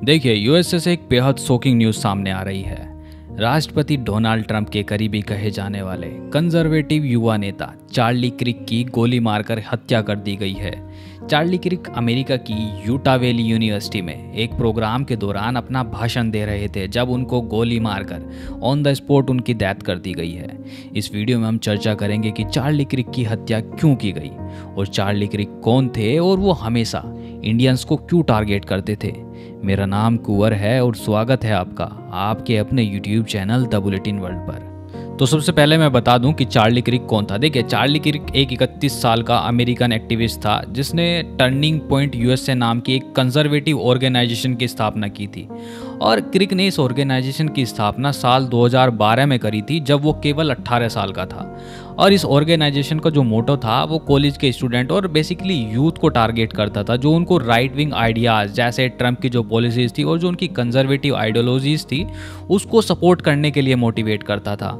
देखिए, यूएसए से एक बेहद शॉकिंग न्यूज़ सामने आ रही है। राष्ट्रपति डोनाल्ड ट्रंप के करीबी कहे जाने वाले कंजर्वेटिव युवा नेता चार्ली क्रिक की गोली मारकर हत्या कर दी गई है। चार्ली क्रिक अमेरिका की यूटा वैली यूनिवर्सिटी में एक प्रोग्राम के दौरान अपना भाषण दे रहे थे जब उनको गोली मारकर ऑन द स्पॉट उनकी डेथ कर दी गई है। इस वीडियो में हम चर्चा करेंगे कि चार्ली क्रिक की हत्या क्यों की गई और चार्ली क्रिक कौन थे और वो हमेशा इंडियंस को क्यों टारगेट करते थे। मेरा नाम कुंवर है और स्वागत है आपका आपके अपने YouTube channel the bulletin world पर। तो सबसे पहले मैं बता दूं कि चार्ली क्रिक कौन था। देखिए, चार्ली क्रिक एक 31 साल का अमेरिकन एक्टिविस्ट था जिसने टर्निंग पॉइंट यूएसए नाम की एक कंजर्वेटिव ऑर्गेनाइजेशन की स्थापना की थी। और क्रिक ने इस ऑर्गेनाइजेशन की स्थापना साल 2012 में करी थी जब वो केवल 18 साल का था। और इस ऑर्गेनाइजेशन का जो मोटो था वो कॉलेज के स्टूडेंट और बेसिकली यूथ को टारगेट करता था, जो उनको राइट विंग आइडियाज़ जैसे ट्रंप की जो पॉलिसीज़ थी और जो उनकी कंजर्वेटिव आइडियोलॉजीज़ थी उसको सपोर्ट करने के लिए मोटिवेट करता था।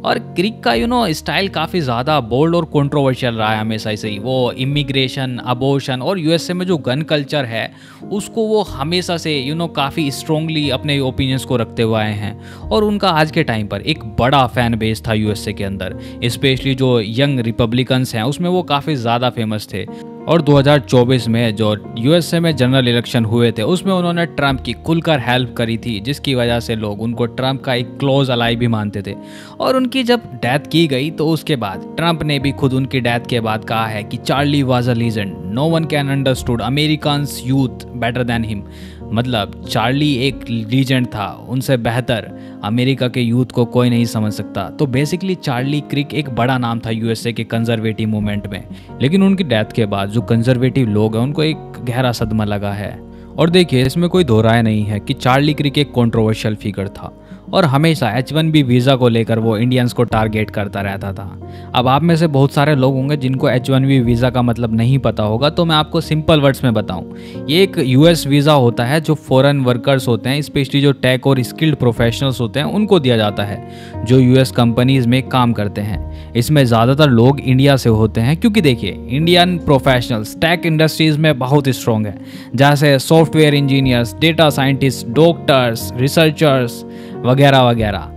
और क्रिक का स्टाइल काफ़ी ज़्यादा बोल्ड और कंट्रोवर्शियल रहा है हमेशा से ही। वो इमिग्रेशन, अबॉर्शन और यूएसए में जो गन कल्चर है उसको वो हमेशा से काफ़ी स्ट्रोंगली अपने ओपिनियंस को रखते हुए आए हैं। और उनका आज के टाइम पर एक बड़ा फैन बेस था यूएसए के अंदर, स्पेशली जो यंग रिपब्लिकन्स हैं उसमें वो काफ़ी ज़्यादा फेमस थे। और 2024 में जो यूएसए में जनरल इलेक्शन हुए थे उसमें उन्होंने ट्रंप की खुलकर हेल्प करी थी, जिसकी वजह से लोग उनको ट्रंप का एक क्लोज अलाई भी मानते थे। और उनकी जब डेथ की गई तो उसके बाद ट्रंप ने भी खुद उनकी डेथ के बाद कहा है कि Charlie was a legend, no one can understood Americans youth better than him. मतलब चार्ली एक लीजेंड था, उनसे बेहतर अमेरिका के यूथ को कोई नहीं समझ सकता। तो बेसिकली चार्ली क्रिक एक बड़ा नाम था यूएसए के कंजर्वेटिव मूवमेंट में। लेकिन उनकी डेथ के बाद जो कंजर्वेटिव लोग हैं उनको एक गहरा सदमा लगा है। और देखिए, इसमें कोई दो राय नहीं है कि चार्ली क्रिक एक कंट्रोवर्शियल फिगर था और हमेशा H1B वीज़ा को लेकर वो इंडियंस को टारगेट करता रहता था। अब आप में से बहुत सारे लोग होंगे जिनको H1B वीज़ा का मतलब नहीं पता होगा, तो मैं आपको सिंपल वर्ड्स में बताऊं। ये एक यूएस वीज़ा होता है जो फॉरेन वर्कर्स होते हैं, स्पेशली जो टेक और स्किल्ड प्रोफेशनल्स होते हैं उनको दिया जाता है जो यूएस कंपनीज में काम करते हैं। इसमें ज़्यादातर लोग इंडिया से होते हैं क्योंकि देखिए, इंडियन प्रोफेशनल्स टेक इंडस्ट्रीज़ में बहुत स्ट्रॉन्ग है, जैसे software engineers, data scientist, doctors, researchers वगैरह वगैरह।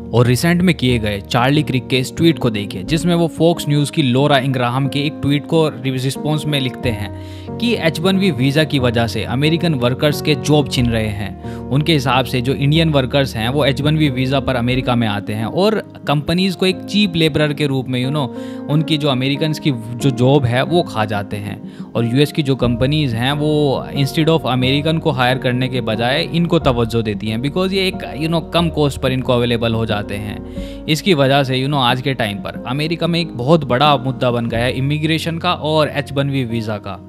और रिसेंट में किए गए चार्ली क्रिक के इस ट्वीट को देखिए जिसमें वो फॉक्स न्यूज़ की लोरा इंग्राहम के एक ट्वीट को रिस्पॉन्स में लिखते हैं कि H1B वीज़ा की वजह से अमेरिकन वर्कर्स के जॉब छीन रहे हैं। उनके हिसाब से जो इंडियन वर्कर्स हैं वो H1B वीज़ा पर अमेरिका में आते हैं और कंपनीज़ को एक चीप लेबरर के रूप में उनकी जो अमेरिकन की जो जॉब है वो खा जाते हैं। और यूएस की जो कंपनीज़ हैं वो इंस्टेड ऑफ अमेरिकन को हायर करने के बजाय इनको तवज्जो देती हैं, बिकॉज ये एक कम कॉस्ट पर इनको अवेलेबल हो जाते हैं। इसकी वजह से आज के टाइम पर अमेरिका में एक बहुत बड़ा मुद्दा बन गया है इमिग्रेशन का और H1B वीज़ा का।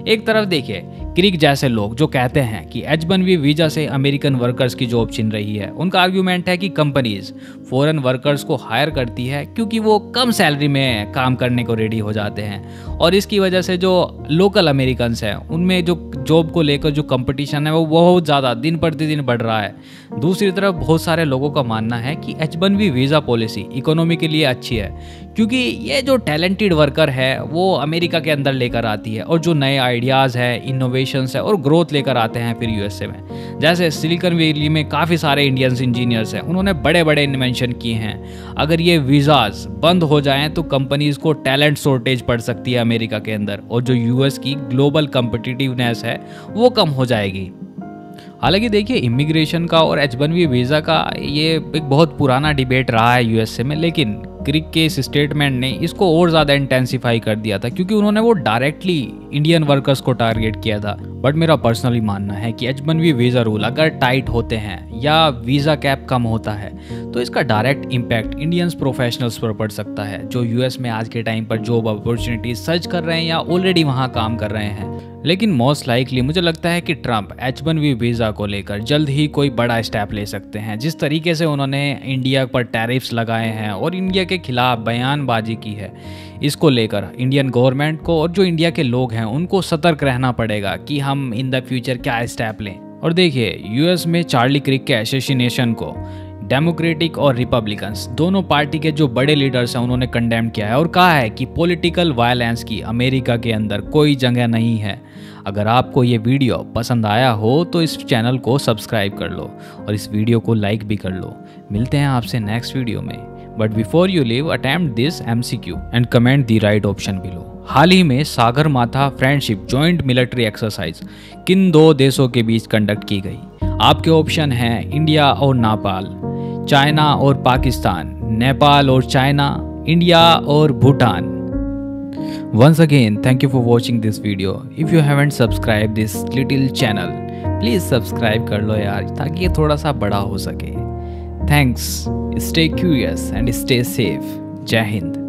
एक तरफ देखिए, क्रिक जैसे लोग जो कहते हैं कि H1B वीज़ा से अमेरिकन वर्कर्स की जॉब छिन रही है, उनका आर्ग्यूमेंट है कि कंपनीज फॉरेन वर्कर्स को हायर करती है क्योंकि वो कम सैलरी में काम करने को रेडी हो जाते हैं और इसकी वजह से जो लोकल अमेरिकन्स हैं उनमें जो जॉब को लेकर जो कंपटीशन है वो बहुत ज़्यादा दिन प्रतिदिन बढ़ रहा है। दूसरी तरफ बहुत सारे लोगों का मानना है कि H1B वीज़ा पॉलिसी इकोनॉमी के लिए अच्छी है क्योंकि ये जो टैलेंटेड वर्कर है वो अमेरिका के अंदर लेकर आती है और जो नए आइडियाज़ है, इनोवेशंस है और ग्रोथ लेकर आते हैं फिर यूएसए में। जैसे सिलिकॉन वैली में काफ़ी सारे इंडियंस इंजीनियर्स हैं, उन्होंने बड़े बड़े इन्वेंशन किए हैं। अगर ये वीज़ाज बंद हो जाएं तो कंपनीज को टैलेंट शॉर्टेज पड़ सकती है अमेरिका के अंदर और जो यूएस की ग्लोबल कम्पिटिटिवनेस है वो कम हो जाएगी। हालांकि देखिए, इमिग्रेशन का और H1B वीज़ा का ये एक बहुत पुराना डिबेट रहा है यूएसए में, लेकिन क्रिक के इस स्टेटमेंट ने इसको और ज़्यादा इंटेंसिफाई कर दिया था क्योंकि उन्होंने वो डायरेक्टली इंडियन वर्कर्स को टारगेट किया था। बट मेरा पर्सनली मानना है कि H1B वीज़ा रूल अगर टाइट होते हैं या वीज़ा कैप कम होता है तो इसका डायरेक्ट इम्पैक्ट इंडियंस प्रोफेशनल्स पर पड़ सकता है जो यूएस में आज के टाइम पर जॉब अपॉर्चुनिटीज सर्च कर रहे हैं या ऑलरेडी वहाँ काम कर रहे हैं। लेकिन मोस्ट लाइकली मुझे लगता है कि ट्रंप H1B वीज़ा को लेकर जल्द ही कोई बड़ा स्टेप ले सकते हैं। जिस तरीके से उन्होंने इंडिया पर टैरिफ्स लगाए हैं और इंडिया के खिलाफ बयानबाजी की है, इसको लेकर इंडियन गवर्नमेंट को और जो इंडिया के लोग हैं उनको सतर्क रहना पड़ेगा कि हम इन द फ्यूचर क्या स्टेप लें। और देखिए, यूएस में चार्ली क्रिक के असैसिनेशन को डेमोक्रेटिक और रिपब्लिकन्स दोनों पार्टी के जो बड़े लीडर्स हैं उन्होंने कंडेम किया है और कहा है कि पॉलिटिकल वायलेंस की अमेरिका के अंदर कोई जगह नहीं है। अगर आपको ये वीडियो पसंद आया हो तो इस चैनल को सब्सक्राइब कर लो और इस वीडियो को लाइक भी कर लो। मिलते हैं आपसे नेक्स्ट वीडियो में, but before you leave attempt this MCQ and comment the right option below. हाल ही में सागर माथा फ्रेंडशिप जॉइंट मिलिट्री एक्सरसाइज किन दो देशों के बीच कंडक्ट की गई? आपके ऑप्शन हैं इंडिया और नेपाल, चाइना और पाकिस्तान, नेपाल और चाइना, इंडिया और Bhutan. Once again, thank you for watching this video. If you haven't subscribed this little channel, please subscribe कर लो यार ताकि ये थोड़ा सा बड़ा हो सके। Thanks. Stay curious and stay safe. जय हिंद।